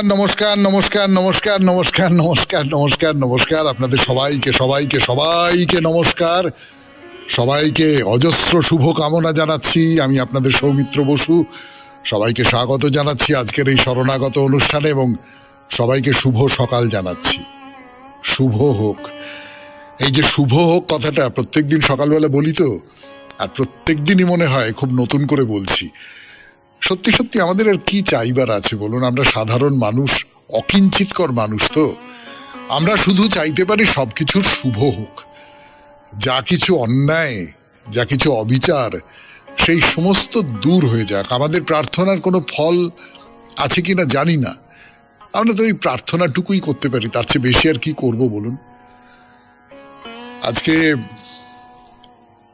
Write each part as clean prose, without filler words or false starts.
নমস্কার নমস্কার নমস্কার নমস্কার নমস্কার নমস্কার নমস্কার আপনাদের সবাইকে সবাইকে সবাইকে নমস্কার, সবাইকে অজস্র শুভ কামনা জানাচ্ছি। আমি আপনাদের সৌমিত্র বসু, সবাইকে স্বাগত জানাচ্ছি আজকের এই শরণাগত অনুষ্ঠানে এবং সবাইকে শুভ সকাল জানাচ্ছি। শুভ হোক, এই যে শুভ হোক কথাটা প্রত্যেকদিন সকালবেলা বলি তো, আর প্রত্যেকদিনই মনে হয় খুব নতুন করে বলছি। সত্যি সত্যি আমাদের আর কি চাইবার আছে বলুন? আমরা সাধারণ মানুষ, অকিঞ্চিতকর মানুষ, তো আমরা শুধু চাইতে পারি সবকিছুর শুভ হোক। যা কিছু অন্যায়, যা কিছু অবিচার, সেই সমস্ত দূর হয়ে যাক। আমাদের প্রার্থনার কোনো ফল আছে কিনা জানি না, আমরা তো এই প্রার্থনাটুকুই করতে পারি, তার চেয়ে বেশি আর কি করব বলুন? আজকে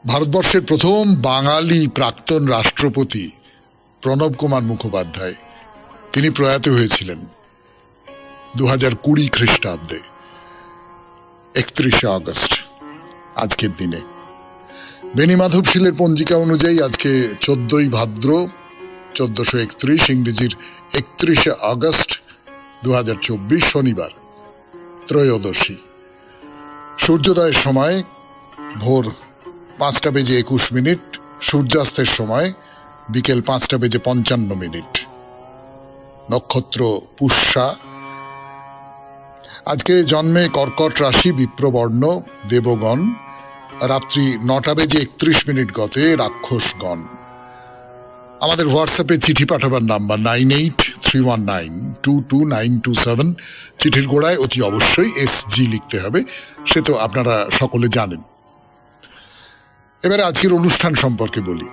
ভারতবর্ষের প্রথম বাঙালি প্রাক্তন রাষ্ট্রপতি প্রণব কুমার মুখোপাধ্যায়, তিনি প্রয়াত হয়েছিলেন 2020 খ্রিস্টাব্দে 31শে আগস্ট। আজকের দিনে বেণীমাধব শীলের পঞ্জিকা অনুযায়ী আজকে 14ই ভাদ্র 1431, ইংরেজির 31শে আগস্ট 2024, শনিবার, ত্রয়োদশী। সূর্যোদয়ের সময় ভোর 5:21, সূর্যাস্তের সময় বিকেল 5:55। নক্ষত্র পুষ্যা। আজকে জন্মে কর্কট রাশি, বিপ্রবর্ণ, দেবগণ। রাত্রি 9:31 গতে রাক্ষসগণ। আমাদের হোয়াটসঅ্যাপে চিঠি পাঠাবার নাম্বার 9831922927। চিঠির গোড়ায় অতি অবশ্যই SG লিখতে হবে, সে তো আপনারা সকলে জানেন। এবারে আজকের অনুষ্ঠান সম্পর্কে বলি।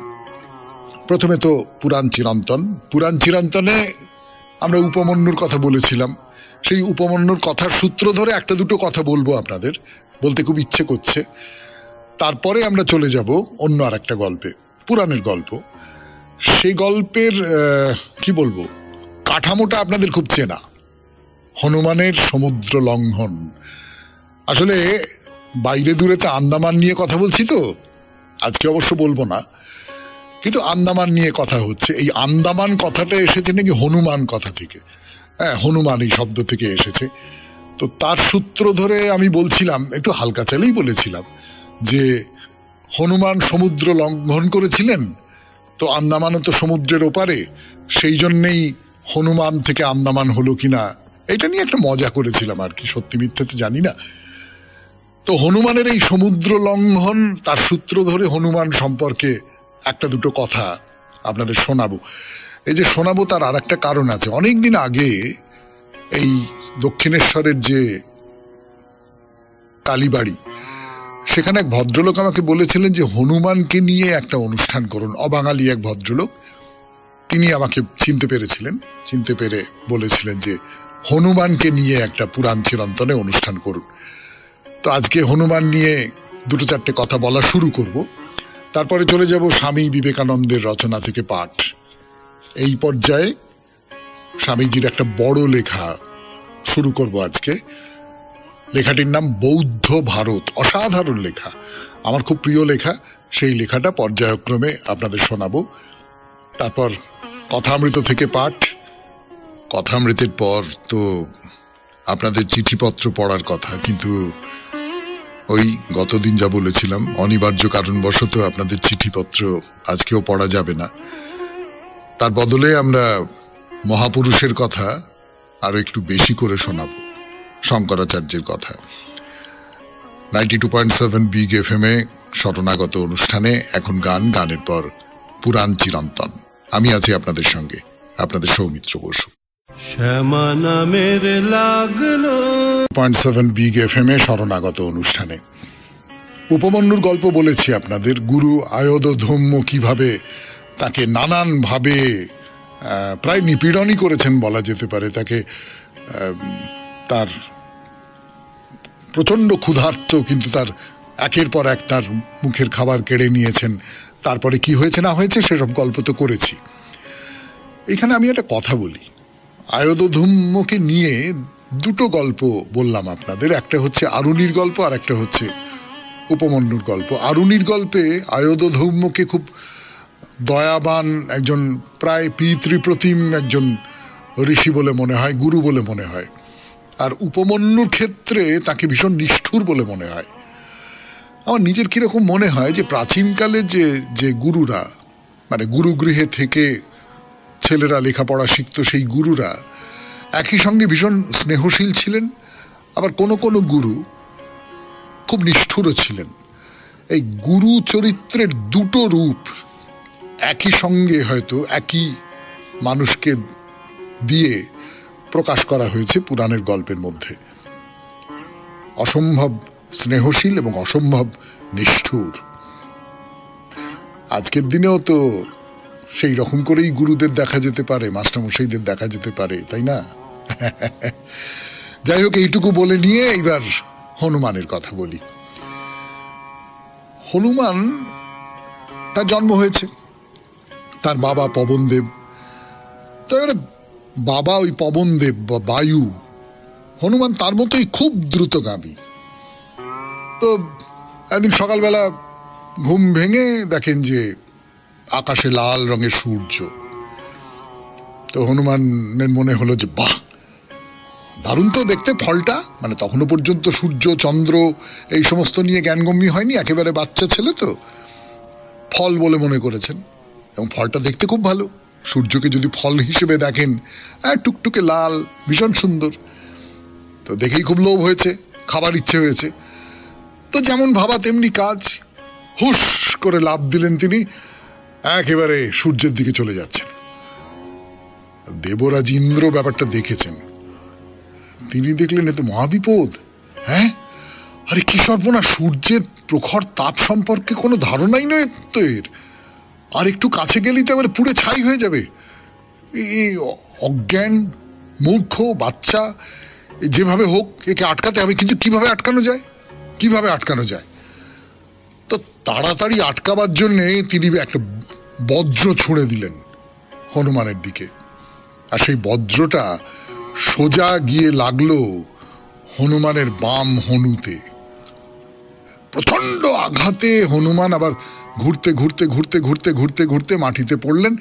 প্রথমে তো পুরাণ চিরন্তন। পুরাণ চিরন্তনে আমরা উপমন্যুর কথা বলেছিলাম। সেই উপমন্যুর কথার সূত্র ধরে একটা দুটো কথা বলবো, আপনাদের বলতে খুব ইচ্ছে করছে। তারপরে আমরা চলে যাব অন্য আর একটা গল্পে, পুরাণের গল্প। সেই গল্পের কি বলবো, কাঠামোটা আপনাদের খুব চেনা, হনুমানের সমুদ্র লঙ্ঘন। আসলে বাইরে দূরেতে আন্দামান নিয়ে কথা বলছি তো, আজকে অবশ্য বলবো না, কিন্তু আন্দামান নিয়ে কথা হচ্ছে। এই আন্দামান কথাটা এসেছে নাকি হনুমান কথা থেকে। হ্যাঁ, হনুমান এই শব্দ থেকে এসেছে। তো তার সূত্র ধরে আমি বলছিলাম, একটু হালকা চালেই বলেছিলাম যে হনুমান সমুদ্র লঙ্ঘন করেছিলেন, তো আন্দামানও তো সমুদ্রের ওপারে, সেই জন্যেই হনুমান থেকে আন্দামান হলো কিনা, এটা নিয়ে একটা মজা করেছিলাম আর কি, সত্যি মিথ্যে তো জানি না। তো হনুমানের এই সমুদ্র লঙ্ঘন, তার সূত্র ধরে হনুমান সম্পর্কে একটা দুটো কথা আপনাদের শোনাবো। এই যে শোনাবো তার আর একটা কারণ আছে। অনেকদিন আগে এই দক্ষিণেশ্বরের যে কালীবাড়ি, সেখানে এক ভদ্রলোক আমাকে বলেছিলেন যে হনুমানকে নিয়ে একটা অনুষ্ঠান করুন। অবাঙালি এক ভদ্রলোক, তিনি আমাকে চিনতে পেরেছিলেন, চিনতে পেরে বলেছিলেন যে হনুমানকে নিয়ে একটা পুরাণ চিরন্তনে অনুষ্ঠান করুন। তো আজকে হনুমান নিয়ে দুটো চারটে কথা বলা শুরু করব। তারপরে চলে যাব স্বামী বিবেকানন্দের রচনা থেকে পাঠ। এই পর্যায়ে স্বামীজির একটা বড় লেখা শুরু করব আজকে। লেখাটির নাম বৌদ্ধ ভারত। অসাধারণ লেখা, আমার খুব প্রিয় লেখা। সেই লেখাটা পর্যায়ক্রমে আপনাদের শোনাবো। তারপর কথামৃত থেকে পাঠ। কথামৃতের পর তো আপনাদের চিঠিপত্র পড়ার কথা, কিন্তু ওই গতদিন যা বলেছিলাম, অনিবার্য কারণবশত আপনাদের চিঠিপত্র আজকেও পড়া যাবে না। তার বদলে আমরা মহাপুরুষের কথা আরো একটু বেশি করে শোনাবো, শঙ্করাচার্যের কথা। 92.7 বিগ FM এ শরণাগত অনুষ্ঠানে এখন গান, গানের পর পুরাণ চিরন্তন। আমি আছি আপনাদের সঙ্গে, আপনাদের সৌমিত্র বসু। শ্যামা নামের লাগলো 0.7 বিগ FM এ শরণাগত অনুষ্ঠানে উপমন্যুর গল্প বলেছি আপনাদের। গুরু আয়োধধম্ম কিভাবে তাকে নানান ভাবে প্রায় নিপীড়নই করেছেন বলা যেতে পারে। তাকে তার প্রচন্ড ক্ষুধার্ত, কিন্তু তার একের পর এক তার মুখের খাবার কেড়ে নিয়েছেন। তারপরে কি হয়েছে না হয়েছে সেসব গল্প তো করেছি। এখানে আমি একটা কথা বলি, আয়োধধম্মকে নিয়ে দুটো গল্প বললাম আপনাদের। একটা হচ্ছে আরুণির গল্প, আর একটা হচ্ছে উপমন্যুর গল্প। আরুণির গল্পে আয়োধধম্মকে খুব দয়াবান একজন, প্রায় পিতৃপ্রতিম একজন ঋষি বলে মনে হয়, গুরু বলে মনে হয়। আর উপমন্যুর ক্ষেত্রে তাকে ভীষণ নিষ্ঠুর বলে মনে হয়। আমার নিজের কিরকম মনে হয় যে প্রাচীনকালে যে গুরুরা, মানে গুরুগৃহে থেকে ছেলেরা লেখাপড়া শিখত, সেই গুরুরা একই সঙ্গে ভীষণ স্নেহশীল ছিলেন, আবার কোনো কোনো গুরু খুব নিষ্ঠুরও ছিলেন। এই গুরু চরিত্রের দুটো রূপ একই সঙ্গে হয়তো একই মানুষকে দিয়ে প্রকাশ করা হয়েছে পুরাণের গল্পের মধ্যে। অসম্ভব স্নেহশীল এবং অসম্ভব নিষ্ঠুর। আজকের দিনেও তো সেই রকম করেই গুরুদের দেখা যেতে পারে, মাস্টারমশাইদের দেখা যেতে পারে, তাই না? যাই হোক, এইটুকু বলে নিয়ে এবার হনুমানের কথা বলি। হনুমান, তার জন্ম হয়েছে, তার বাবা পবনদেব। তারপরে বাবা ওই পবনদেব বা বায়ু, হনুমান তার মতোই খুব দ্রুতগামী। তো একদিন সকালবেলা ঘুম ভেঙে দেখেন যে আকাশে লাল রঙের সূর্য। তো হনুমানের মনে হলো যে বাহ, দারুণ তো দেখতে ফলটা। মানে তখনও পর্যন্ত সূর্য চন্দ্র এই সমস্ত নিয়ে জ্ঞানগম্য হয়নি, একেবারে বাচ্চা ছেলে, তো ফল বলে মনে করেছেন। এবং ফলটা দেখতে খুব ভালো। সূর্যকে যদি ফল হিসেবে দেখেন, টুকটুকে লাল, ভীষণ সুন্দর। তো দেখেই খুব লোভ হয়েছে, খাবার ইচ্ছে হয়েছে। তো যেমন ভাবা তেমনি কাজ, হুশ করে লাফ দিলেন তিনি, একেবারে সূর্যের দিকে চলে যাচ্ছেন। দেবরাজ ইন্দ্র ব্যাপারটা দেখেছেন। তিনি দেখলেন এ তো মহাবিপদ। হ্যাঁ, আরে কি সর্বনাশ, সূর্যের প্রখর তাপ সম্পর্কে কোনো ধারণাই নয় তো এর। আর একটু কাছে গেলেই তো এবার পুড়ে ছাই হয়ে যাবে। এই অজ্ঞান মূর্খ বাচ্চা, যেভাবে হোক একে আটকাতে হবে। কিন্তু কিভাবে আটকানো যায়, কিভাবে আটকানো যায়? তো তাড়াতাড়ি আটকাবার জন্যে তিনি একটা বজ্র ছুঁড়ে দিলেন হনুমানের দিকে। আর সেই বজ্রটা সোজা গিয়ে লাগলো হনুমানের বাম হনুতে। প্রচন্ড আঘাতে হনুমান আবার ঘুরতে ঘুরতে ঘুরতে ঘুরতে ঘুরতে ঘুরতে মাটিতে পড়লেন।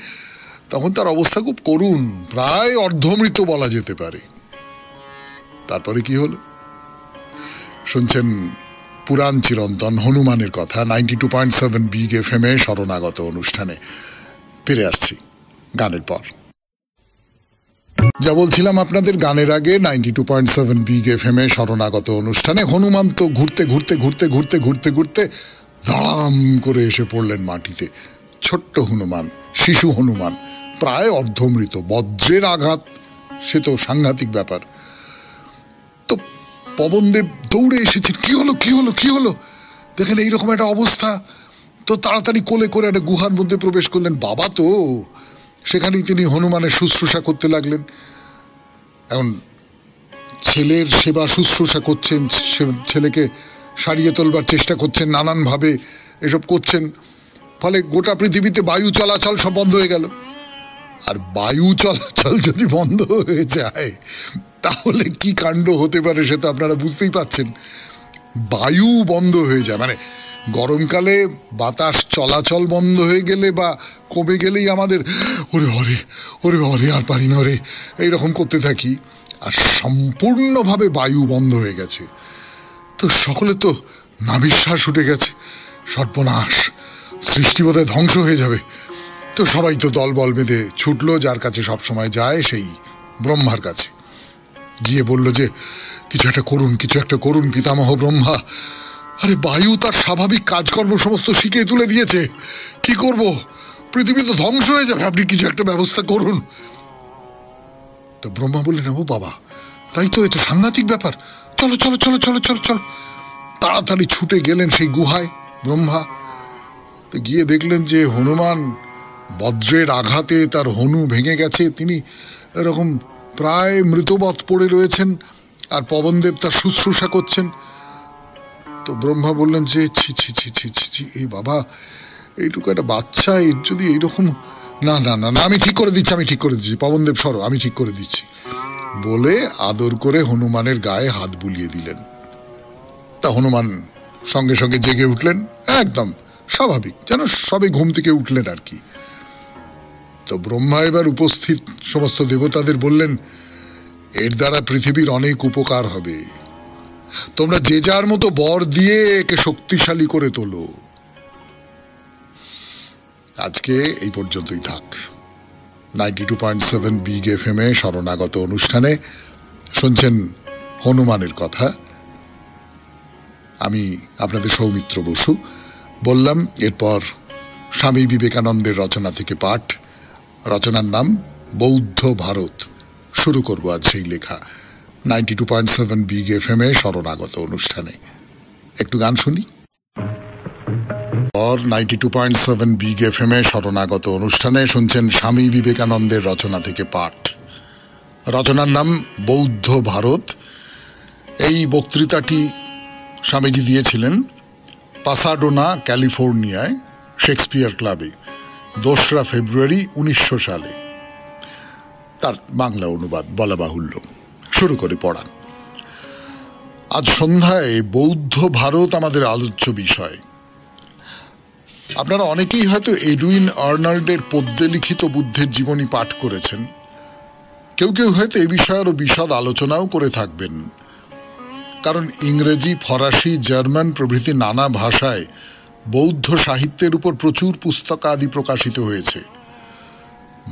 তখন তার অবস্থা খুব করুণ, প্রায় অর্ধমৃত বলা যেতে পারে। তারপরে কি হলো শুনছেন পুরাণ চিরন্তন হনুমানের কথা 92.7 বিগ এফএম এ শরণাগত অনুষ্ঠানে। ফিরে আসছি গানের পর। যা বলছিলাম আপনাদের, গানের আগে 92.7 বিগ এফএম এ শরণাগত অনুষ্ঠানে হনুমান তো ঘুরতে ঘুরতে ঘুরতে ঘুরতে ঘুরতে ঘুরতে ধাম করে এসে পড়লেন মাটিতে। ছোট্ট হনুমান, শিশু হনুমান, প্রায় অর্ধমৃত, বজ্রের আঘাত, সে তো সাংঘাতিক ব্যাপার। তো পবনদেব দৌড়ে এসেছেন, কি হলো কি হলো কি হলো, দেখেন এইরকম একটা অবস্থা। তো তাড়াতাড়ি কোলে করে একটা গুহার মধ্যে প্রবেশ করলেন। বাবা তো সেখানেই তিনি হনুমানের শুশ্রূষা করতে লাগলেন। এখন ছেলের সেবা শুশ্রূষা করছেন, ছেলেকে সারিয়ে তোলবার চেষ্টা করছেন, নানানভাবে এসব করছেন। ফলে গোটা পৃথিবীতে বায়ু চলাচল সব বন্ধ হয়ে গেল। আর বায়ু চলাচল যদি বন্ধ হয়ে যায় তাহলে কি কাণ্ড হতে পারে সে তো আপনারা বুঝতেই পাচ্ছেন। বায়ু বন্ধ হয়ে যায় মানে গরমকালে বাতাস চলাচল বন্ধ হয়ে গেলে বা কমে গেলেই আমাদের ওরে হরে ওরে হরে আর পারি না রে এইরকম করতে থাকি। আর সম্পূর্ণভাবে বায়ু বন্ধ হয়ে গেছে, তো সকলে তো নাভিশ্বাস উঠে গেছে, সর্বনাশ, সৃষ্টি বোধহয় ধ্বংস হয়ে যাবে। তো সবাই তো দল বল বেঁধে ছুটলো যার কাছে সব সময় যায়, সেই ব্রহ্মার কাছে। গিয়ে বলল যে কিছু একটা করুন, কিছু একটা করুন পিতামহ ব্রহ্মা। আরে বায়ু তার স্বাভাবিক কাজকর্ম সমস্ত শিখিয়ে তুলে দিয়েছে, কি করব, পৃথিবী তো ধ্বংস হয়ে যাবে, আপনি কিছু একটা ব্যবস্থা করুন। তো ব্রহ্মা বললেন, ও বাবা, তাই তো, এ তো সাংঘাতিক ব্যাপার, চলো চলো চলো চলো চলো চলো। তাড়াতাড়ি ছুটে গেলেন সেই গুহায় ব্রহ্মা। গিয়ে দেখলেন যে হনুমান বজ্রের আঘাতে তার হনু ভেঙে গেছে, তিনি এরকম প্রায় মৃতবৎ পড়ে রয়েছেন, আর পবনদেব তার শুশ্রূষা করছেন। তো ব্রহ্মা বললেন যে ছি ছি ছি ছি ছি ছি, এই বাবা, এইটুকু একটা বাচ্চা, এর যদি এইরকম, না না না না, আমি ঠিক করে দিচ্ছি, আমি ঠিক করে দিচ্ছি, পবনদেব সরো, আমি ঠিক করে দিচ্ছি বলে আদর করে হনুমানের গায়ে হাত বুলিয়ে দিলেন। তা হনুমান সঙ্গে সঙ্গে জেগে উঠলেন, একদম স্বাভাবিক, যেন সবে ঘুম থেকে উঠলেন আর কি। তো ব্রহ্মা এবার উপস্থিত সমস্ত দেবতাদের বললেন, এর দ্বারা পৃথিবীর অনেক উপকার হবে, তোমরা যে যার মতো বর দিয়ে একে শক্তিশালী করে তোলো। আজকে এই পর্যন্তই থাক। 92.7 বিগ এফএম এ শরণাগত অনুষ্ঠানে শুনছেন হনুমানের কথা। আমি আপনাদের সৌমিত্র বসু বললাম। এরপর স্বামী বিবেকানন্দের রচনা থেকে পাঠ, রচনার নাম বৌদ্ধ ভারত। শুরু করব আজ সেই লেখা 92.7 বিগ এফএম এ শরণাগত অনুষ্ঠানে। একটু গান শুনি। 92.7 বিগ এফএম এ শরণাগত অনুষ্ঠানে শুনছেন স্বামী বিবেকানন্দের রচনা থেকে পাঠ, রচনার নাম বৌদ্ধ ভারত। এই বক্তৃতাটি স্বামীজি দিয়েছিলেন পাসাডোনা, ক্যালিফোর্নিয়ায় শেক্সপিয়ার ক্লাবে 2রা ফেব্রুয়ারি 1900 সালে। তার বাংলা অনুবাদ বলা বাহুল্য। শুরু করে পড়া। আজ সন্ধ্যায় বৌদ্ধ ভারত আমাদের আলোচ্য বিষয়। আপনারা অনেকেই হয়তো এডুইন আর্নল্ডের পদ্যে লিখিত বুদ্ধের জীবনী পাঠ করেছেন। কেউ কেউ হয়তো এ বিষয়ে আরো বিশদ আলোচনাও করে থাকবেন, কারণ ইংরেজি, ফরাসি, জার্মান প্রভৃতি নানা ভাষায় বৌদ্ধ সাহিত্যের উপর প্রচুর পুস্তকাদি প্রকাশিত হয়েছে।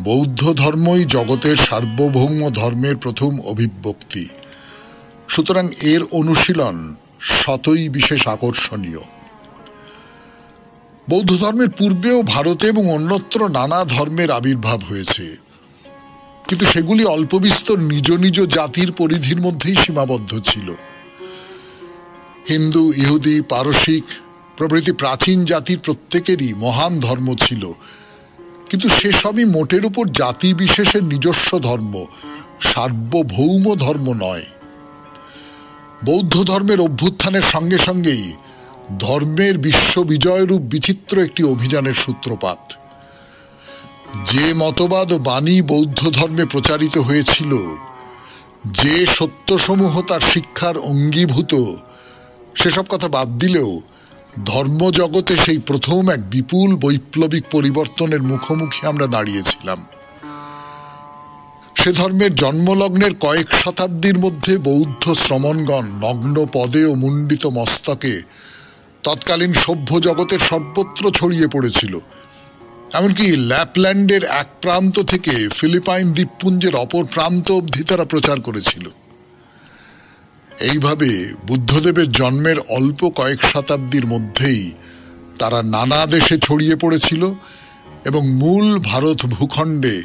বৌদ্ধ ধর্মই জগতের সার্বভৌম ধর্মের প্রথম অভিব্যক্তি, সুতরাং এর অনুশীলন শতই বিশেষ আকর্ষণীয়। বৌদ্ধ ধর্মের পূর্বেও ভারতে এবং অন্যত্র নানা ধর্মের আবির্ভাব হয়েছে, কিন্তু সেগুলি অল্প বিস্তর নিজ নিজ জাতির পরিধির মধ্যেই সীমাবদ্ধ ছিল। হিন্দু, ইহুদি, পারসিক প্রভৃতি প্রাচীন জাতির প্রত্যেকেরই মহান ধর্ম ছিল, কিন্তু সেসবই মোটের উপর জাতি বিশেষের নিজস্ব ধর্ম, সার্বভৌম ধর্ম নয়। বৌদ্ধ ধর্মের অভ্যুত্থানের সঙ্গে সঙ্গেই ধর্মের বিশ্ব বিজয়রূপ বিচিত্র একটি অভিযানের সূত্রপাত। যে মতবাদ ও বাণী বৌদ্ধ ধর্মে প্রচারিত হয়েছিল, যে সত্যসমূহ তার শিক্ষার অঙ্গীভূত, সেসব কথা বাদ দিলেও ধর্মজগতে সেই প্রথম এক বিপুল বৈপ্লবিক পরিবর্তনের মুখোমুখি আমরা দাঁড়িয়েছিলাম। সে ধর্মের জন্মলগ্নের কয়েক শতাব্দীর মধ্যে বৌদ্ধ শ্রমণগণ নগ্ন পদে ও মুন্ডিত মস্তকে তৎকালীন সভ্য জগতের সর্বত্র ছড়িয়ে পড়েছিল। এমনকি ল্যাপল্যান্ডের এক প্রান্ত থেকে ফিলিপাইন দ্বীপপুঞ্জের অপর প্রান্ত অবধি তারা প্রচার করেছিল। এইভাবে বুদ্ধদেবের জন্মের অল্প কয়েক শতাব্দীর মধ্যেই তারা নানা দেশে ছড়িয়ে পড়েছিল এবং মূল ভারত ভূখণ্ডে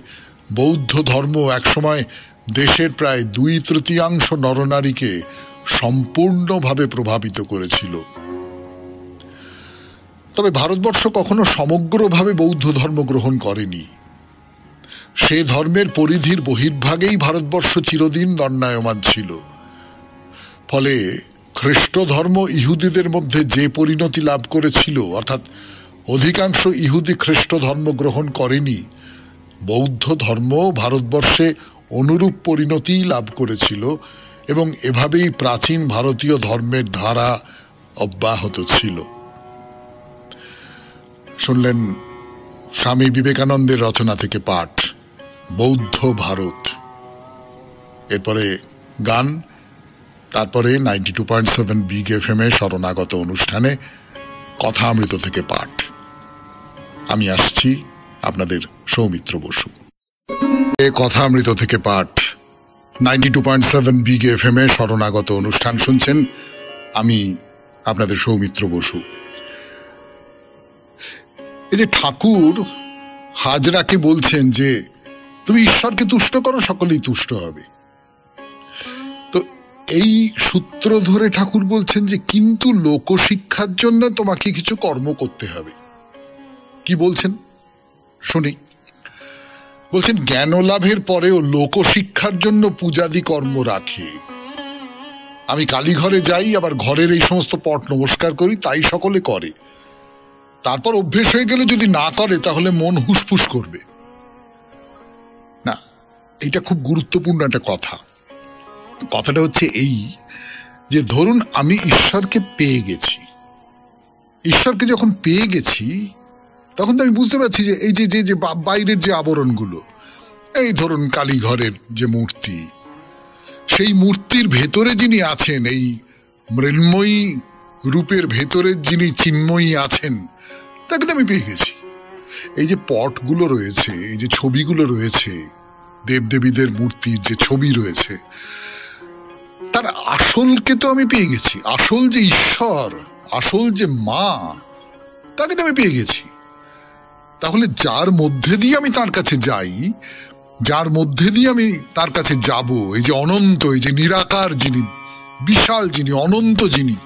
বৌদ্ধ ধর্ম একসময় দেশের প্রায় 2/3 নরনারীকে সম্পূর্ণভাবে প্রভাবিত করেছিল। তবে ভারতবর্ষ কখনো সমগ্রভাবে বৌদ্ধ ধর্ম গ্রহণ করেনি। সে ধর্মের পরিধির বহির্ভাগেই ভারতবর্ষ চিরদিন দণ্ডায়মান ছিল। ফলে খ্রিস্ট ধর্ম ইহুদিদের মধ্যে যে পরিণতি লাভ করেছিল, অর্থাৎ অধিকাংশ ইহুদি খ্রিস্ট ধর্ম গ্রহণ করেনি, বৌদ্ধ ধর্ম ভারতবর্ষে অনুরূপ পরিণতি লাভ করেছিল এবং এভাবেই প্রাচীন ভারতীয় ধর্মের ধারা অব্যাহত ছিল। শুনলেন স্বামী বিবেকানন্দের রচনা থেকে পাঠ, বৌদ্ধ ভারত। এরপরে গান, তারপরে 92.7 বিগ এফএম এ শরণাগত অনুষ্ঠানে কথা অমৃত থেকে পাঠ। আমি আসছি, আপনাদের সৌমিত্র বসু। কথা অমৃত থেকে পাঠ 92.7 বিগ এফএম এ শরণাগত অনুষ্ঠান শুনছেন। আমি আপনাদের সৌমিত্র বসু। এই যে ঠাকুর হাজরাকে বলছেন যে তুমি ঈশ্বরকে তুষ্ট করো, সকলেই তুষ্ট হবে, তো এই সূত্র ধরে ঠাকুর বলছেন যে কিন্তু লোকশিক্ষার জন্য তোমাকে কিছু কর্ম করতে হবে। কি বলছেন শুনি। বলছেন জ্ঞান লাভের পরেও লোকশিক্ষার জন্য পূজাদি কর্ম রাখে। আমি কালীঘরে যাই, আবার ঘরের এই সমস্ত পট নমস্কার করি, তাই সকলে করে। তারপর অভ্যেস হয়ে গেলে যদি না করে তাহলে মন হুসফুস করবে না। এটা খুব গুরুত্বপূর্ণ একটা কথা। কথাটা হচ্ছে এই যে ধরুন আমি ঈশ্বরকে পেয়ে গেছি, ঈশ্বরকে যখন পেয়ে গেছি তখন তো আমি বুঝতে পারছি যে এই যে যে বাইরের যে আবরণগুলো, এই ধরুন কালীঘরের যে মূর্তি, সেই মূর্তির ভেতরে যিনি আছেন, এই মৃন্ময়ী রূপের ভেতরে যিনি চিন্ময়ী আছেন, তাকে তো আমি পেয়ে গেছি। এই যে পটগুলো রয়েছে, এই যে ছবিগুলো রয়েছে, দেবদেবীদের মূর্তির যে ছবি রয়েছে, তার আসলকে তো আমি পেয়ে গেছি। আসল যে ঈশ্বর, আসল যে মা, তাকে তো আমি পেয়ে গেছি। তাহলে যার মধ্যে দিয়ে আমি তার কাছে যাই, যার মধ্যে দিয়ে আমি তার কাছে যাব, এই যে অনন্ত, এই যে নিরাকার যিনি, বিশাল যিনি, অনন্ত যিনি,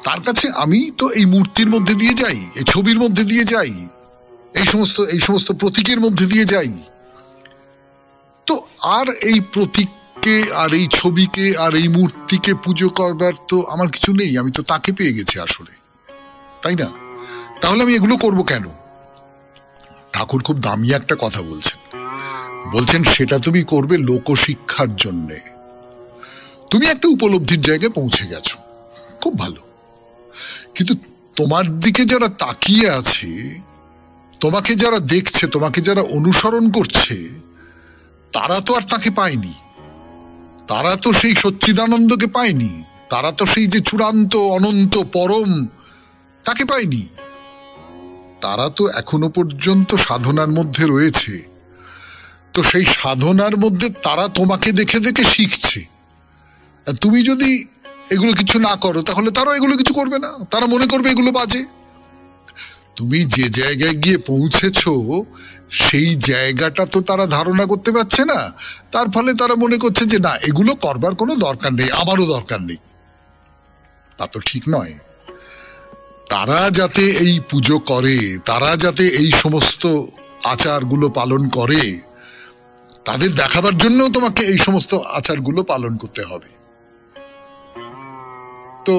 তার কাছে আমি তো এই মূর্তির মধ্যে দিয়ে যাই, এই ছবির মধ্যে দিয়ে যাই, এই সমস্ত প্রতীকের মধ্যে দিয়ে যাই। তো আর এই প্রতীককে, আর এই ছবিকে, আর এই মূর্তিকে পুজো করবার তো আমার কিছু নেই। আমি তো তাকে পেয়ে গেছি আসলে, তাই না? তাহলে আমি এগুলো করব কেন? ঠাকুর খুব দামি একটা কথা বলছেন সেটা তুমি করবে লোকশিক্ষার জন্যে। তুমি একটা উপলব্ধির জায়গায় পৌঁছে গেছো, খুব ভালো, কিন্তু তোমার দিকে যারা তাকিয়ে আছে, তোমাকে যারা দেখছে, তোমাকে যারা অনুসরণ করছে, তারা তো আর তাকে পায়নি, তারা তো সেই সচ্চিদানন্দকে পায়নি, তারা তো সেই যে চূড়ান্ত অনন্ত পরম তাকে পায়নি। তারা তো এখনো পর্যন্ত সাধনার মধ্যে রয়েছে। তো সেই সাধনার মধ্যে তারা তোমাকে দেখে দেখে শিখছে। তুমি যদি এগুলো কিছু না করো, তাহলে তারাও এগুলো কিছু করবে না, তারা মনে করবে এগুলো বাজে। তুমি যে জায়গায় গিয়ে পৌঁছেছো, সেই জায়গাটা তো তারা ধারণা করতে পারছে না। তার ফলে তারা মনে করছে যে না, এগুলো করবার কোনো দরকার নেই, আমারও দরকার নেই। তা তো ঠিক নয়। তারা যাতে এই পুজো করে, তারা যাতে এই সমস্ত আচারগুলো পালন করে, তাদের দেখাবার জন্য তোমাকে এই সমস্ত আচারগুলো পালন করতে হবে। তো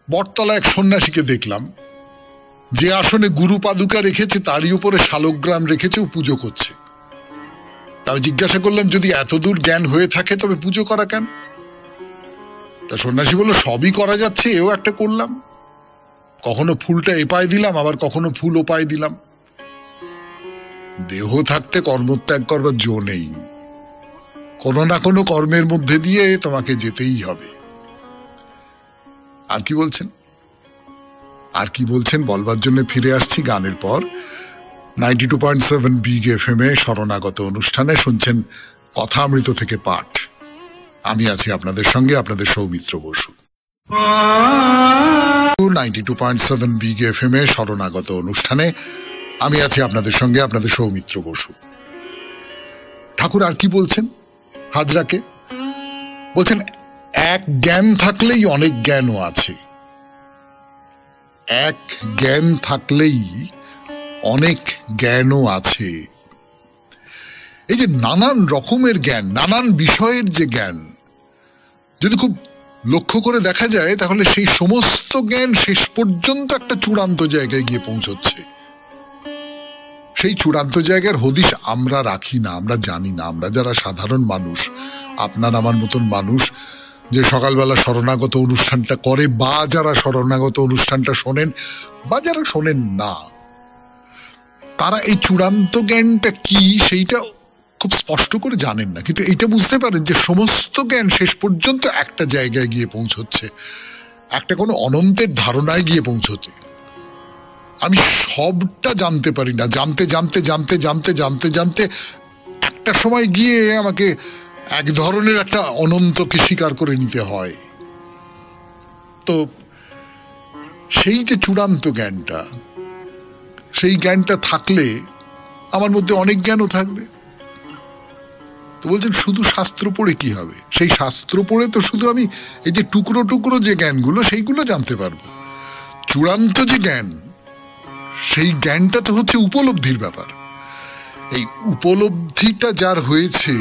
বটতলা এক সন্ন্যাসীকে দেখলাম, যে আসনে গুরু পাদুকা রেখেছে তারই উপরে শালগ্রাম রেখেছে, ও পুজো করছে। তাই জিজ্ঞাসা করলাম, যদি এতদূর জ্ঞান হয়ে থাকে তবে পুজো করা কেন? তা সন্ন্যাসী বলল, সবই করা যাচ্ছে, এও একটা করলাম। কখনো ফুলটা এ পায়ে দিলাম, আবার কখনো ফুল ও পায়ে দিলাম। দেহ থাকতে কর্মত্যাগ করবার জো নেই, কোনো না কোনো কর্মের মধ্যে দিয়ে তোমাকে যেতেই হবে। আর কি বলছেন বলবার জন্য ফিরে আসছি গানের পর। 92.7 বিগ এফএম এ শরণাগত অনুষ্ঠানে শুনছেন কথামৃত থেকে পাঠ। আমি আছি আপনাদের সঙ্গে, আপনাদের সৌমিত্র বসু। 92.7 বিগ এফএম এ শরণাগত অনুষ্ঠানে আমি আছি আপনাদের সঙ্গে, আপনাদের সৌমিত্র বসু। ঠাকুর আর কি বলছেন হাজরাকে? বলছেন, এক জ্ঞান থাকলেই অনেক জ্ঞানও আছে, এক জ্ঞান থাকলেই অনেক জ্ঞানও আছে। এই যে নানান রকমের জ্ঞান, নানান বিষয়ের যে জ্ঞান, যদি খুব লক্ষ্য করে দেখা যায়, তাহলে সেই সমস্ত জ্ঞান শেষ পর্যন্ত একটা চূড়ান্ত জায়গায় গিয়ে পৌঁছচ্ছে। সেই চূড়ান্ত জায়গার হদিশ আমরা রাখি না, আমরা জানি না। আমরা যারা সাধারণ মানুষ, আপনার আমার মতন মানুষ, যে সকালবেলা শরণাগত অনুষ্ঠানটা করে, বা যারা শরণাগত অনুষ্ঠানটা শোনেন, বা যারা শোনেন না, তারা এই চূড়ান্ত জ্ঞানটা কি সেইটা খুব স্পষ্ট করে জানেন না। কিন্তু এইটা বুঝতে পারেন যে সমস্ত জ্ঞান শেষ পর্যন্ত একটা জায়গায় গিয়ে পৌঁছচ্ছে, একটা কোনো অনন্তের ধারণায় গিয়ে পৌঁছচ্ছে। আমি সবটা জানতে পারি না, জানতে জানতে জানতে জানতে জানতে জানতে একটা সময় গিয়ে আমাকে এক ধরনের একটা অনন্তকে স্বীকার করে নিতে হয়। তো সেই যে চূড়ান্ত জ্ঞানটা, সেই জ্ঞানটা থাকলে আমার মধ্যে অনেক জ্ঞানও থাকবে। তো বলছেন, শুধু শাস্ত্র পড়ে কি হবে? সেই শাস্ত্র পড়ে তো শুধু আমি এই যে টুকরো টুকরো যে জ্ঞানগুলো, সেইগুলো জানতে পারবো। চূড়ান্ত যে জ্ঞান, সেই জ্ঞানটা তো হচ্ছে উপলব্ধির ব্যাপার। এই উপলব্ধিটা যার হয়েছে,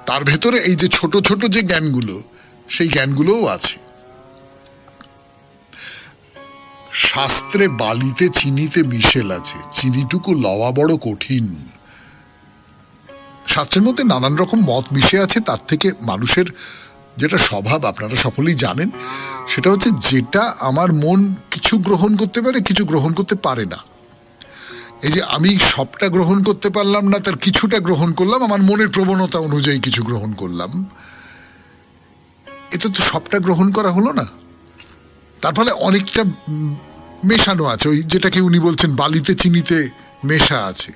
তার ভেতরে এই যে ছোট ছোট যে জ্ঞানগুলো, সেই জ্ঞানগুলোও আছে। শাস্ত্রে বালিতে চিনিতে মিশেল আছে, চিনিটুকু লওয়া বড় কঠিন। শাস্ত্রের মধ্যে নানান রকম মত মিশে আছে, তার থেকে মানুষের যেটা স্বভাব আপনারা সকলেই জানেন, সেটা হচ্ছে যেটা আমার মন কিছু গ্রহণ করতে পারে, কিছু গ্রহণ করতে পারে না। এই যে আমি সবটা গ্রহণ করতে পারলাম না, তার কিছুটা গ্রহণ করলাম, আমার মনের প্রবণতা অনুযায়ী কিছু গ্রহণ করলাম, এটা তো সবটা গ্রহণ করা হলো না। তার ফলে অনেকটা মেশানো আছে, ওই যেটাকে উনি বলছেন বালিতে চিনিতে মেশা আছে।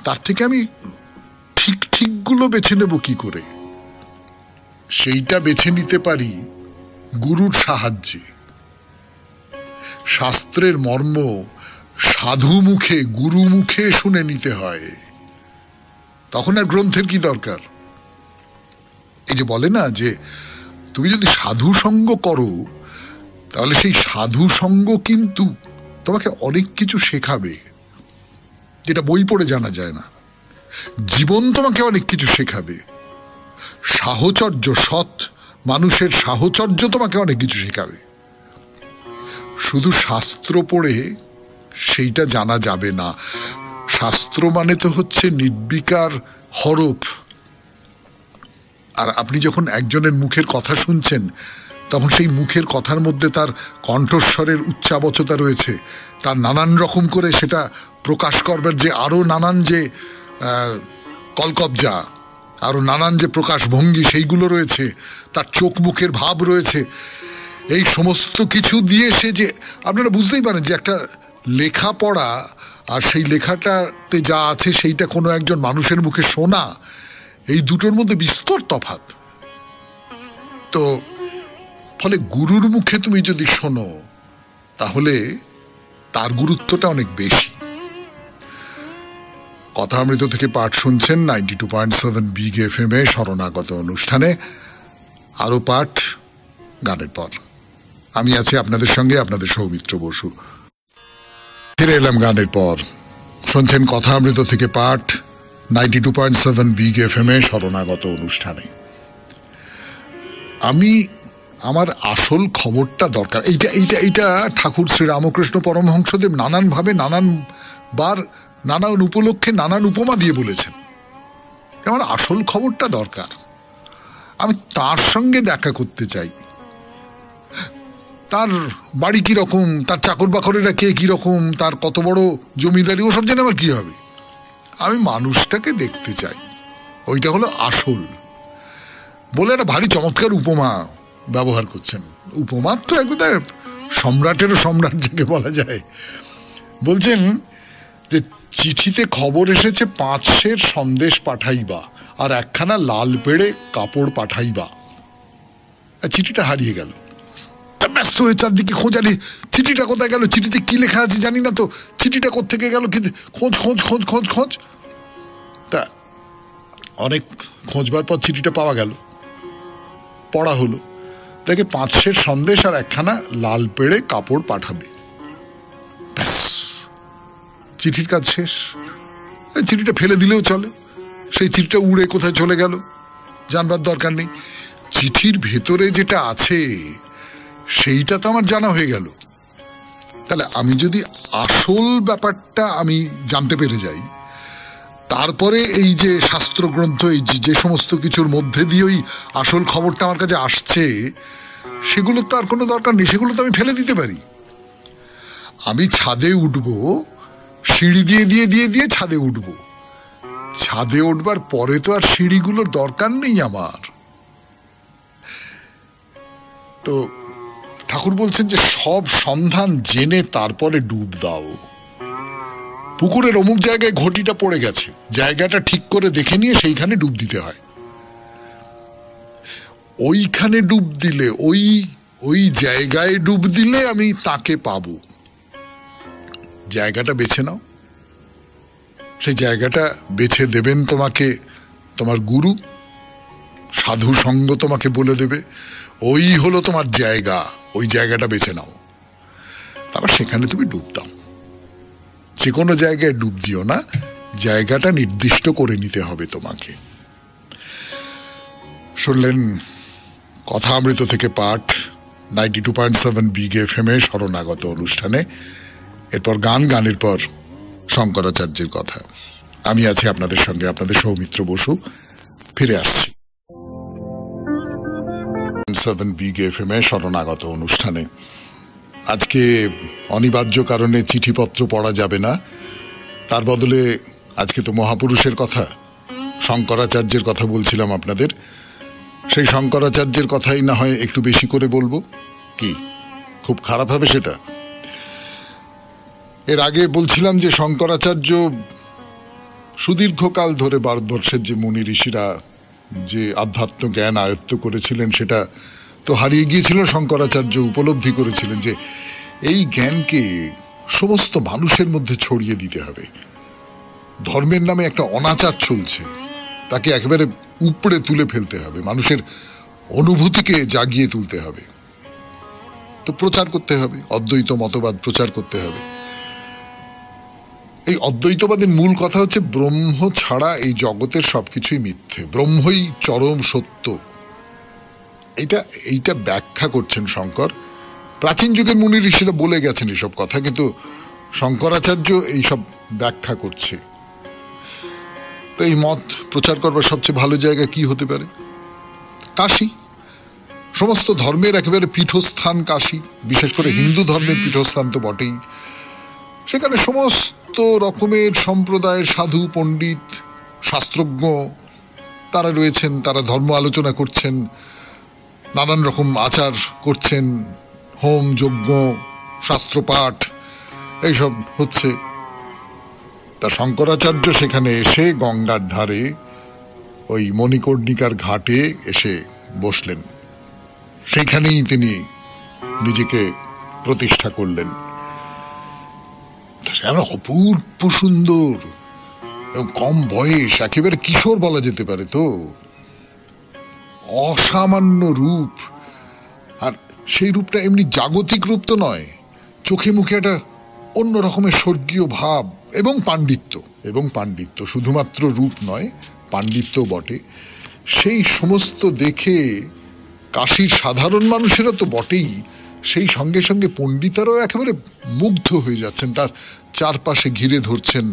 তার থেকে আমি ঠিক ঠিকগুলো বেছে নেব কি করে? সেইটা বেছে নিতে পারি গুরুর সাহায্যে। শাস্ত্রের মর্ম সাধু মুখে, গুরু মুখে শুনে নিতে হয়, তখন আর গ্রন্থের কি দরকার? এই যে বলে না যে তুমি যদি সাধু সঙ্গ করো, তাহলে সেই সাধু সঙ্গ কিন্তু তোমাকে অনেক কিছু শেখাবে, যেটা বই পড়ে জানা যায় না। জীবন তোমাকে অনেক কিছু শেখাবে। সাহচর্য, সৎ মানুষের সাহচর্য তোমাকে অনেক কিছু শেখাবে। শুধু শাস্ত্র পড়ে সেইটা জানা যাবে না। শাস্ত্র মানে তো হচ্ছে নির্বিকার হরফ। আর আপনি যখন একজনের মুখের কথা শুনছেন, তখন সেই মুখের কথার মধ্যে তার কণ্ঠস্বরের উচ্চাবচতা রয়েছে, তার নানান রকম করে সেটা প্রকাশ করবার যে আরো নানান যে কলকবজা, আরো নানান যে প্রকাশ ভঙ্গি সেইগুলো রয়েছে, তার চোখ মুখের ভাব রয়েছে। এই সমস্ত কিছু দিয়ে সে যে, আপনারা বুঝতেই পারেন যে একটা লেখা পড়া আর সেই লেখাটাতে যা আছে সেইটা কোনো একজন মানুষের মুখে শোনা, এই দুটোর মধ্যে বিস্তর তফাৎ। তো ফলে গুরুর মুখে তুমি যদি শোনো, তাহলে তার গুরুত্বটা অনেক বেশি। কথামৃত থেকে পাঠ শুনছেন 92.7 বিগ এফএম এ শরণাগত অনুষ্ঠানে। আরো পাঠ গানের পর। আমি আছি আপনাদের সঙ্গে, আপনাদের সৌমিত্র বসু। ফিরে এলাম গানের পর। শুনছেন কথামৃত থেকে পাঠ 92.7 বিগ এফএম এ শরণাগত অনুষ্ঠানে। আমি আমার আসল খবরটা দরকার, এইটা ঠাকুর শ্রী রামকৃষ্ণ পরমহংসদেব নানান ভাবে, নানান বার, নানান উপলক্ষে নানান উপমা দিয়ে বলেছেন। আমার আসল খবরটা দরকার, আমি তার সঙ্গে দেখা করতে চাই। তার বাড়ি কিরকম, তার চাকর বাকরেরা কে কিরকম, তার কত বড় জমিদারি, ওসব জেনে আমার কি হবে? আমি মানুষটাকে দেখতে চাই, ওইটা হলো আসল। বলে একটা ভারী চমৎকার উপমা ব্যবহার করছেন। উপমা তো একদম সম্রাটেরও সম্রাট যাকে বলা যায়। বলছেন যে চিঠিতে খবর এসেছে 5 সের সন্দেশ পাঠাইবা, আর একখানা লাল পেড়ে কাপড় পাঠাইবা। চিঠিটা হারিয়ে গেল। ব্যস্ত হয়ে চারদিকে খোঁজালি, চিঠিটা কোথায় গেল, চিঠিতে কি লেখা আছে জানি না তো, চিঠিটা কোত্থেকে গেল, খোঁজ খোঁজ খোঁজ খোঁজ খোঁজ। তা অনেক খোঁজবার পর চিঠিটা পাওয়া গেল, পড়া হলো, দেখে 5 সের সন্দেশ আর একখানা লাল পেড়ে কাপড় পাঠাবে। ব্যাস, চিঠির কাজ শেষ। চিঠিটা ফেলে দিলেও চলে, সেই চিঠিটা উড়ে কোথায় চলে গেল জানবার দরকার নেই। চিঠির ভেতরে যেটা আছে সেইটা তো আমার জানা হয়ে গেল। তাহলে আমি যদি আসল ব্যাপারটা আমি জানতে পেরে যাই, তারপরে এই যে শাস্ত্রগ্রন্থ, এই যে সমস্ত কিছুর মধ্যে দিয়ে ওই আসল খবরটা আমার কাছে আসছে, সেগুলো তো আর কোনো দরকার নেই, সেগুলো তো আমি ফেলে দিতে পারি। আমি ছাদে উঠবো, সিঁড়ি দিয়ে দিয়ে দিয়ে দিয়ে ছাদে উঠবো। ছাদে উঠবার পরে তো আর সিঁড়িগুলোর দরকার নেই আমার। তো ঠাকুর বলছেন যে সব সন্ধান জেনে তারপরে ডুব দাও। পুকুরের অমুক জায়গায় ঘটিটা পড়ে গেছে, জায়গাটা ঠিক করে দেখে নিয়ে সেইখানে ডুব দিতে হয়। ওইখানে ডুব দিলে, ওই জায়গায় ডুব দিলে আমি তাকে পাবো। জায়গাটা বেছে নাও, সেই জায়গাটা বেছে দেবেন তোমাকে তোমার গুরু, সাধু সঙ্গ তোমাকে বলে দেবে ওই হলো তোমার জায়গা, ওই জায়গাটা বেছে নাও, তারপর সেখানে তুমি ডুব দাও। যে কোনো জায়গায় ডুব দিও না, জায়গাটা নির্দিষ্ট করে নিতে হবে তোমাকে। শুনলেন কথামৃত থেকে পাঠ 92.7 বিগ এফএম এ শরণাগত অনুষ্ঠানে। এরপর গানের পর শঙ্করাচার্যের কথা। আমি আছি আপনাদের সঙ্গে, আপনাদের সৌমিত্র বসু। ফিরে আসছি 7 বিগ এফএম-এ শরণাগত অনুষ্ঠানে আজকে অনিবার্য কারণে চিঠিপত্র পড়া যাবে না, তার বদলে আজকে তো মহাপুরুষের কথা, শঙ্করাচার্যের কথা বলছিলাম আপনাদের, সেই শঙ্করাচার্যের কথাই না হয় একটু বেশি করে বলবো। কি খুব খারাপ হবে সেটা? এর আগে বলছিলাম যে শঙ্করাচার্য সুদীর্ঘকাল ধরে ভারতবর্ষের যে মুনি ঋষিরা যে আধ্যাত্ম জ্ঞান আয়ত্ত করেছিলেন সেটা তো হারিয়ে গিয়েছিল। শঙ্করাচার্য উপলব্ধি করেছিলেন যে এই জ্ঞানকে সমস্ত মানুষের মধ্যে ছড়িয়ে দিতে হবে। ধর্মের নামে একটা অনাচার চলছে, তাকে একেবারে উপড়ে তুলে ফেলতে হবে, মানুষের অনুভূতিকে জাগিয়ে তুলতে হবে, তো প্রচার করতে হবে, অদ্বৈত মতবাদ প্রচার করতে হবে। এই অদ্বৈতবাদের মূল কথা হচ্ছে ব্রহ্ম ছাড়া এই জগতের সবকিছুই মিথ্যে, ব্রহ্মই চরম সত্য। এইটা ব্যাখ্যা করছেন শঙ্কর। প্রাচীন যুগের মুনি ঋষিরা বলে গেছেন এসব কথা, কিন্তু শঙ্করাচার্য এইসব ব্যাখ্যা করছে। তো এই মত প্রচার করবার সবচেয়ে ভালো জায়গা কি হতে পারে? কাশী। সমস্ত ধর্মের একেবারে পীঠস্থান কাশী, বিশেষ করে হিন্দু ধর্মের পীঠস্থান তো বটেই। সেখানে সমস্ত রকমের সম্প্রদায়ের সাধু পণ্ডিত শাস্ত্রজ্ঞ তারা রয়েছেন, তারা ধর্ম আলোচনা করছেন, নানান রকম আচার করছেন, হোম যজ্ঞ শাস্ত্রপাঠ এইসব হচ্ছে। তা শঙ্করাচার্য সেখানে এসে গঙ্গার ধারে ওই মণিকর্ণিকার ঘাটে এসে বসলেন, সেইখানেই তিনি নিজেকে প্রতিষ্ঠা করলেন। অপূর্ব সুন্দর এবং কম বয়স, একেবারে কিশোর বলা যেতে পারে, তো অসামান্য রূপ। আর সেই রূপটা এমনি জাগতিক রূপ তো নয়, চোখে মুখে একটা অন্য রকমের স্বর্গীয় ভাব এবং পাণ্ডিত্য, শুধুমাত্র রূপ নয়, পাণ্ডিত্য বটে। সেই সমস্ত দেখে কাশীর সাধারণ মানুষেরা তো বটেই, সেই সঙ্গে সঙ্গে পণ্ডিতারাও একেবারে মুগ্ধ হয়ে যাচ্ছেন, তার চারপাশে ঘিরে ধরছেন,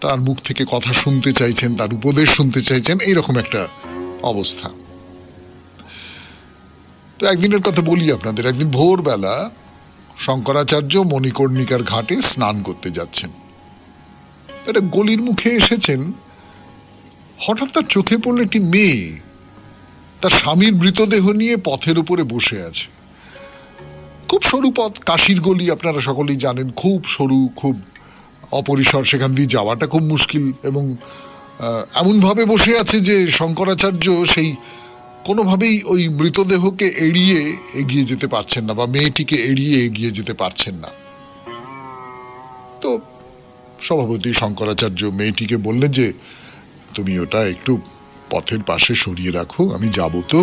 তার মুখ থেকে কথা শুনতে চাইছেন, তার উপদেশ শুনতে চাইছেন, এইরকম একটা অবস্থা। তো একদিনের কথা বলি আপনাদের। একদিন ভোরবেলা শঙ্করাচার্য মণিকর্ণিকার ঘাটে স্নান করতে যাচ্ছেন, একটা গলির মুখে এসেছেন। হঠাৎ তার চোখে পড়ল একটি মেয়ে তার স্বামীর মৃতদেহ নিয়ে পথের উপরে বসে আছে। খুব সরু পথ, কাশীর গলি আপনারা সকলেই জানেন, খুব সরু, খুব অপরিসর, সেখান দিয়ে যাওয়াটা খুব মুশকিল। এবং এমন ভাবে বসে আছে যে শঙ্করাচার্য সেই কোনোভাবেই ওই মৃতদেহকে এড়িয়ে এগিয়ে যেতে পারছেন না, বা মেয়েটিকে এড়িয়ে এগিয়ে যেতে পারছেন না। তো স্বভাবতই শঙ্করাচার্য মেয়েটিকে বললেন যে তুমি ওটা একটু পথের পাশে সরিয়ে রাখো, আমি যাব। তো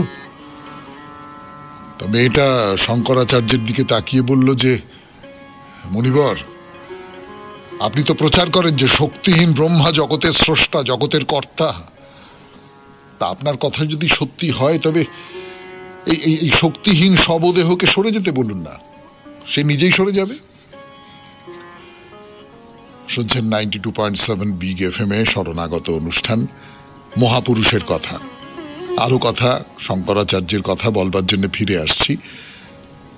মেয়েটা শঙ্করাচার্যের দিকে তাকিয়ে বলল যে মুনিবর, আপনি তো প্রচার করেন যে শক্তিহীন ব্রহ্মা জগতের স্রষ্টা, জগতের কর্তা। তা আপনার কথা যদি সত্যি হয় তবে এই শক্তিহীন শবদেহকে সরে যেতে বলুন না, সে নিজেই সরে যাবে। শুনছেন 92.7 বিগ এফএম-এ শরণাগত অনুষ্ঠান, মহাপুরুষের কথা। আরো কথা, শঙ্করাচার্যের কথা বলবার জন্য ফিরে আসছি।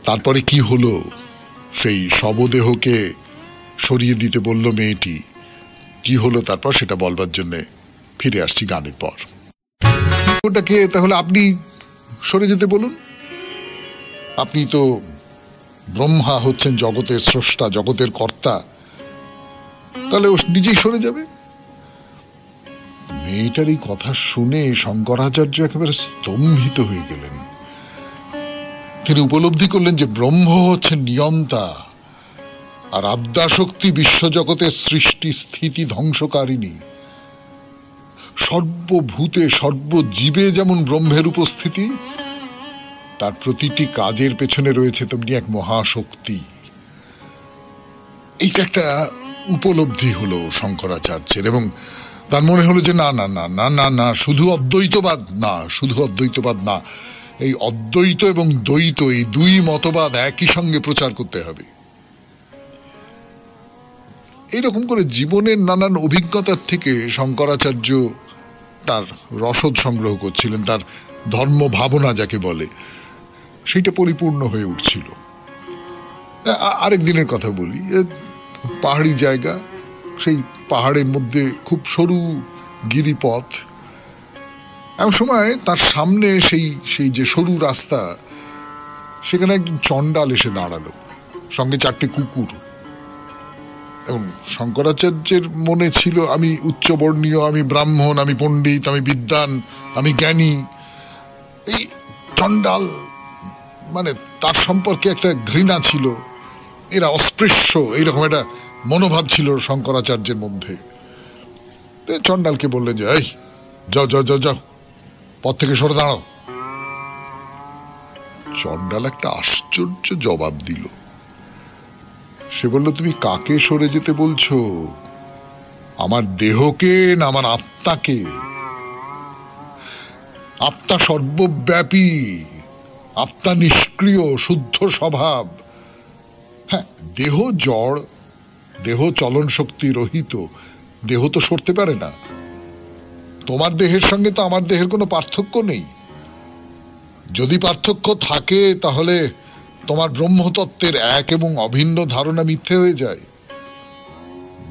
তারপরে কি হলো, সেই শবদেহকে সরিয়ে দিতে বলল মেয়েটি, কি হলো তারপর সেটা বলবার জন্য ফিরে আসছি গানের পর। ওটাকে তাহলে আপনি সরে যেতে বলুন, আপনি তো ব্রহ্মা হচ্ছেন জগতের স্রষ্টা, জগতের কর্তা, তাহলে ও নিজেই সরে যাবে। মেয়েটার এই কথা শুনে শঙ্করাচার্য একেবারে স্তম্ভিত হয়ে গেলেন। তিনি উপলব্ধি করলেন যে ব্রহ্ম হচ্ছেন নিয়ন্তা, আর আদ্যাশক্তি বিশ্বজগতের সৃষ্টি স্থিতি ধ্বংসকারিণী। সর্বভূতে সর্বজীবে যেমন ব্রহ্মের উপস্থিতি, তার প্রতিটি কাজের পেছনে রয়েছে তেমনি এক মহাশক্তি। এইটা একটা উপলব্ধি হলো শঙ্করাচার্যের, এবং তার মনে হলো যে না না না না না না শুধু অদ্বৈতবাদ না, এই অদ্বৈত এবং দ্বৈত, এই দুই মতবাদ একই সঙ্গে প্রচার করতে হবে। এইরকম করে জীবনের নানান অভিজ্ঞতার থেকে শঙ্করাচার্য তার রসদ সংগ্রহ করছিলেন, তার ধর্ম ভাবনা যাকে বলে সেইটা পরিপূর্ণ হয়ে উঠছিল। আরেক দিনের কথা বলি, পাহাড়ি জায়গা, সেই পাহাড়ের মধ্যে খুব সরু গিরিপথ। এমন সময় তার সামনে সেই যে সরু রাস্তা, সেখানে একজন চণ্ডাল এসে দাঁড়ালো, সঙ্গে 4টে কুকুর। এবং শঙ্করাচার্যের মনে ছিল আমি উচ্চবর্ণীয়, আমি ব্রাহ্মণ, আমি পণ্ডিত, আমি বিদ্বান, আমি জ্ঞানী। এই চণ্ডাল মানে তার সম্পর্কে একটা ঘৃণা ছিল, এরা অস্পৃশ্য, এইরকম একটা মনোভাব ছিল শঙ্করাচার্যের মধ্যে। চণ্ডালকে বললেন যে এই যাও যাও যাও যাও, পথ থেকে সরে দাঁড়াও। চণ্ডাল একটা আশ্চর্য জবাব দিল। সে বলল, তুমি কাকে সরে যেতে বলছো? আমার দেহকে না আমার আত্মাকে? আত্মা সর্বব্যাপী, আত্মা নিষ্ক্রিয়, শুদ্ধ স্বভাব। হ্যাঁ, দেহ জড়, দেহ চলন শক্তি রহিত, দেহ তো সরতে পারে না। তোমার দেহের সঙ্গে তো আমার দেহের কোনো পার্থক্য নেই। যদি পার্থক্য থাকে তাহলে তোমার ব্রহ্মতত্ত্বের এক এবং অভিন্ন ধারণা মিথ্যে হয়ে যায়।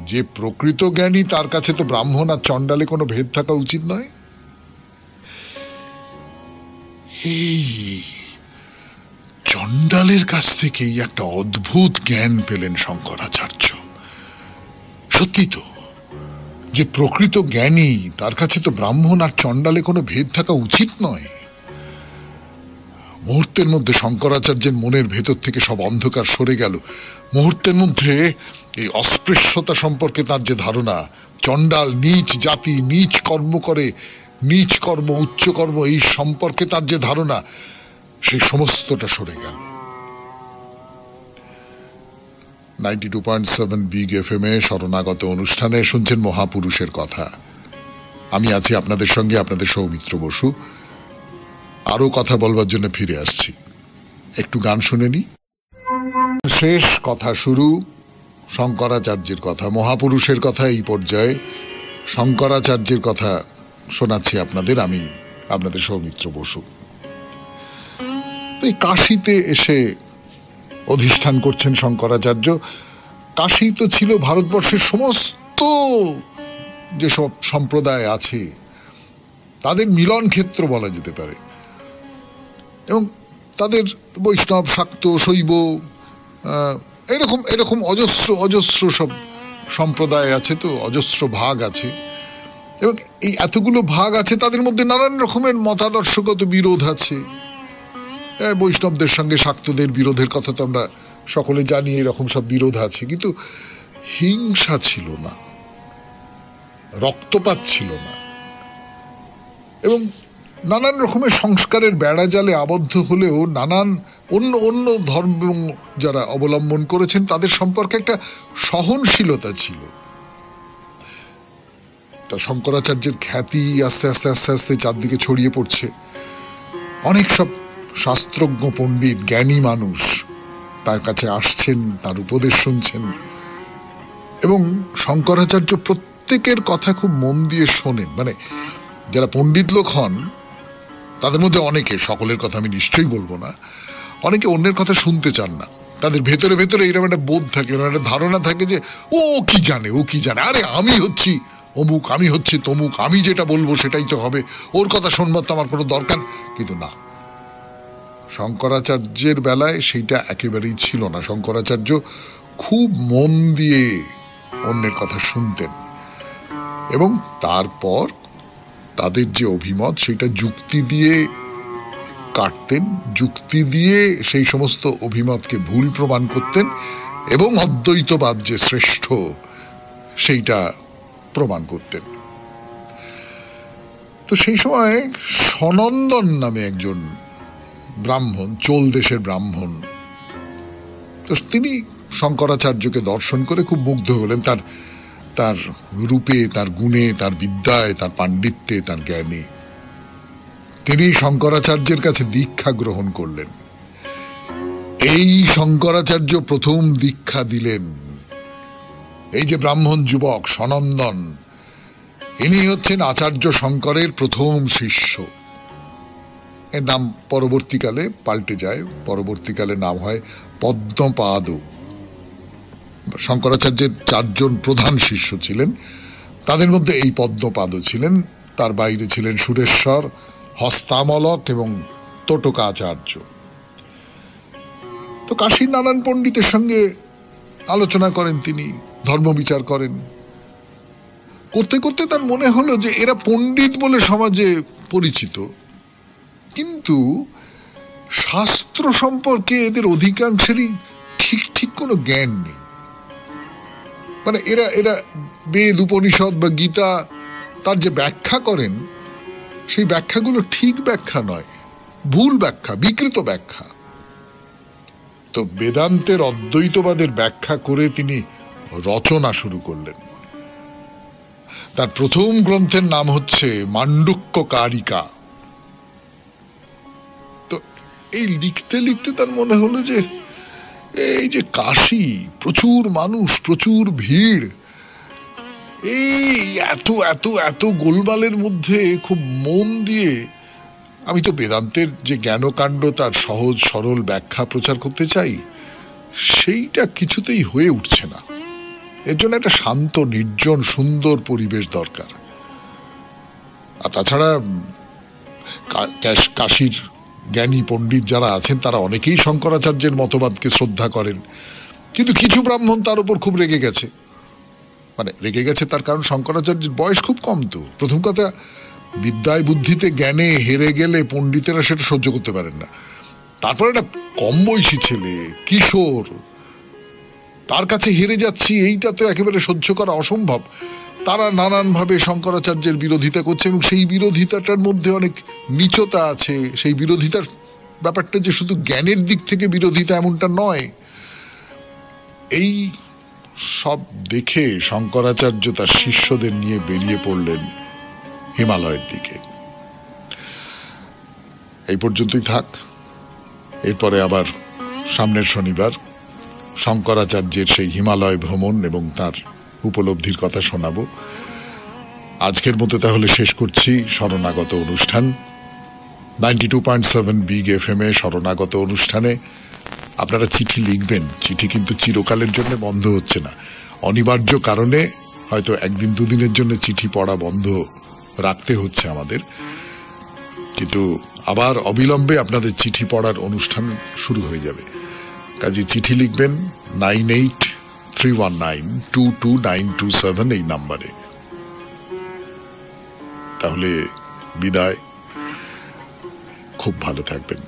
যে প্রকৃত জ্ঞানী তার কাছে তো ব্রাহ্মণ আর চণ্ডালে কোনো ভেদ থাকা উচিত নয়। এই চণ্ডালের কাছ থেকেই একটা অদ্ভুত জ্ঞান পেলেন শঙ্করাচার্য। সত্যি তো, যে প্রকৃত জ্ঞানী তার কাছে তো ব্রাহ্মণ আর চণ্ডালে কোনো ভেদ থাকা উচিত নয়। মুহূর্তের মধ্যে শঙ্করাচার্যের মনের ভেতর থেকে সব অন্ধকার সরে গেল। মুহূর্তের মধ্যে এই অস্পৃশ্যতা সম্পর্কে তার যে ধারণা, চণ্ডাল নীচ জাতি, নীচ কর্ম করে, নীচ কর্ম উচ্চ কর্ম, এই সম্পর্কে তার যে ধারণা, সেই সমস্তটা সরে গেল। 92.7 বিগ FM এ শরণাগত অনুষ্ঠানে শুনছেন মহাপুরুষের কথা। আমি আছি আপনাদের সঙ্গে, আপনাদের সৌমিত্র বসু। আরো কথা বলবার জন্য ফিরে আসছি, একটু গান শুনে নি। শেষ কথা শুরু শঙ্করাচার্যের কথা, মহাপুরুষের কথা। এই পর্যায়ে শঙ্করাচার্যের কথা শোনাচ্ছি আপনাদের, আমি আপনাদের সৌমিত্র বসু। এই কাশীতে এসে অধিষ্ঠান করছেন শঙ্করাচার্য। কাশী তো ছিল ভারতবর্ষের সমস্ত যেসব সম্প্রদায় আছে তাদের মিলন ক্ষেত্র বলা যেতে পারে। এবং তাদের বৈষ্ণব, শাক্ত, শৈব, এরকম এরকম অজস্র অজস্র সব সম্প্রদায় আছে, তো অজস্র ভাগ আছে। এবং এই এতগুলো ভাগ আছে, তাদের মধ্যে নানান রকমের মতাদর্শগত বিরোধ আছে। বৈষ্ণবদের সঙ্গে শাক্তদের বিরোধের কথা তো আমরা সকলে জানি, এরকম সব বিরোধ আছে। কিন্তু হিংসা ছিল না, রক্তপাত ছিল না। এবং নানান রকমের সংস্কারের বেড়া জালে আবদ্ধ হলেও নানান অন্য অন্য ধর্ম যারা অবলম্বন করেছেন তাদের সম্পর্কে একটা সহনশীলতা ছিল। তা শঙ্করাচার্যের খ্যাতি আস্তে আস্তে আস্তে আস্তে চারদিকে ছড়িয়ে পড়ছে। অনেক সব শাস্ত্রজ্ঞ, পণ্ডিত, জ্ঞানী মানুষ তার কাছে আসছেন, তার উপদেশ শুনছেন। এবং শঙ্করাচার্য প্রত্যেকের কথা খুব মন দিয়ে শোনেন। মানে যারা পণ্ডিত লোক হন তাদের মধ্যে অনেকে, সকলের কথা আমি নিশ্চয়ই বলবো না, অনেকে অন্যের কথা শুনতে চান না। তাদের ভেতরে ভেতরে এরকম একটা বোধ থাকে, একটা ধারণা থাকে যে ও কি জানে, ও কি জানে, আরে আমি হচ্ছি অমুক, আমি হচ্ছে তমুক, আমি যেটা বলবো সেটাই তো হবে, ওর কথা শুনবার তো আমার কোনো দরকার। কিন্তু না, শঙ্করাচার্যের বেলায় সেইটা একেবারেই ছিল না। শঙ্করাচার্য খুব মন দিয়ে অন্যের কথা শুনতেন এবং তারপর তাদের যে অভিমত সেটা যুক্তি দিয়ে কাটতেন, যুক্তি দিয়ে সেই সমস্ত অভিমতকে ভুল প্রমাণ করতেন এবং অদ্বৈতবাদ যে শ্রেষ্ঠ সেইটা প্রমাণ করতেন। তো সেই সময় সনন্দন নামে একজন ব্রাহ্মণ, চোল দেশের ব্রাহ্মণ, তো তিনি শঙ্করাচার্যকে দর্শন করে খুব মুগ্ধ হলেন তার তার রূপে, তার গুণে, তার বিদ্যায়, তার পাণ্ডিত্যে, তার জ্ঞানে। তিনি শঙ্করাচার্যের কাছে দীক্ষা গ্রহণ করলেন। এই শঙ্করাচার্য প্রথম দীক্ষা দিলেন এই যে ব্রাহ্মণ যুবক সনন্দন, ইনি হচ্ছেন আচার্য শঙ্করের প্রথম শিষ্য। এর নাম পরবর্তীকালে পাল্টে যায়, পরবর্তীকালে নাম হয় পদ্মপাদ। শঙ্করাচার্যের 4 জন প্রধান শিষ্য ছিলেন, তাদের মধ্যে এই পদ্মপাদ ছিলেন। তার বাইরে ছিলেন সুরেশ্বর, হস্তামলক এবং তোটকাচার্য। তো কাশীর নানান পণ্ডিতের সঙ্গে আলোচনা করেন, তিনি ধর্মবিচার করেন। করতে করতে তার মনে হলো যে এরা পণ্ডিত বলে সমাজে পরিচিত, কিন্তু শাস্ত্র সম্পর্কে এদের অধিকাংশেরই ঠিক ঠিক কোনো জ্ঞান নেই। মানে এরা এরা বেদ, উপনিষদ বা গীতা তার যে ব্যাখ্যা করেন, সেই ব্যাখ্যাগুলো ঠিক ব্যাখ্যা নয়, ভুল ব্যাখ্যা, বিকৃত ব্যাখ্যা। তো বেদান্তের অদ্বৈতবাদের ব্যাখ্যা করে তিনি রচনা শুরু করলেন। তার প্রথম গ্রন্থের নাম হচ্ছে মান্ডুক্যকারিকা। তো এই লিখতে লিখতে তার মনে হলো যে এই যে কাশী, প্রচুর মানুষ, প্রচুর ভিড়, এই এত এত এত গোলমালের মধ্যে খুব মন দিয়ে আমি তো বেদান্তের যে জ্ঞানকাণ্ড তার সহজ সরল ব্যাখ্যা প্রচার করতে চাই, সেইটা কিছুতেই হয়ে উঠছে না। এর জন্য একটা শান্ত, নির্জন, সুন্দর পরিবেশ দরকার। আর তাছাড়া কাশীর জ্ঞানী পণ্ডিত যারা আছেন তারা অনেকেই শঙ্করাচার্যের মতবাদকে শ্রদ্ধা করেন, কিন্তু কিছু ব্রাহ্মণ তার উপর খুব রেগে গেছে। মানে রেগে গেছে তার কারণ শঙ্করাচার্যের বয়স খুব কম। তো প্রথম কথা, বিদ্যায় বুদ্ধিতে জ্ঞানে হেরে গেলে পণ্ডিতেরা সেটা সহ্য করতে পারেন না। তারপর একটা কম বয়সী ছেলে, কিশোর, তার কাছে হেরে যাচ্ছি, এইটা তো একেবারে সহ্য করা অসম্ভব। তারা নানান ভাবে শঙ্করাচার্যের বিরোধিতা করছে, এবং সেই বিরোধিতাটার মধ্যে অনেক নীচতা আছে। সেই বিরোধিতার ব্যাপারটা যে শুধু জ্ঞানের দিক থেকে বিরোধিতা এমনটা নয়। এই সব দেখে শঙ্করাচার্য তার শিষ্যদের নিয়ে বেরিয়ে পড়লেন হিমালয়ের দিকে। এই পর্যন্তই থাক, এরপরে আবার সামনের শনিবার শঙ্করাচার্যের সেই হিমালয় ভ্রমণ এবং তার উপলব্ধির কথা শোনাবো। আজকের মতো তাহলে শেষ করছি শরণাগত অনুষ্ঠান। 92.7 বিগ FM এ শরণাগত অনুষ্ঠানে আপনারা চিঠি লিখবেন। চিঠি কিন্তু চিরকালের জন্য বন্ধ হচ্ছে না, অনিবার্য কারণে হয়তো একদিন দুদিনের জন্য চিঠি পড়া বন্ধ রাখতে হচ্ছে আমাদের, কিন্তু আবার অবিলম্বে আপনাদের চিঠি পড়ার অনুষ্ঠান শুরু হয়ে যাবে। কাজে চিঠি লিখবেন 9831922927 এই নাম্বারে। তাহলে বিদায়, খুব ভালো থাকবেন,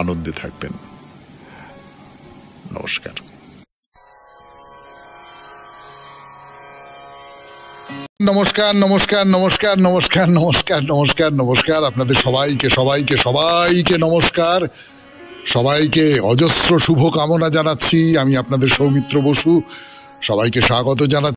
আনন্দে থাকবেন। নমস্কার। নমস্কার নমস্কার নমস্কার নমস্কার নমস্কার নমস্কার নমস্কার আপনাদের সবাইকে সবাইকে সবাইকে নমস্কার, সবাইকে অজস্র শুভ কামনা জানাচ্ছি। আমি আপনাদের সৌমিত্র বসু, সবাইকে স্বাগত জানাচ্ছি।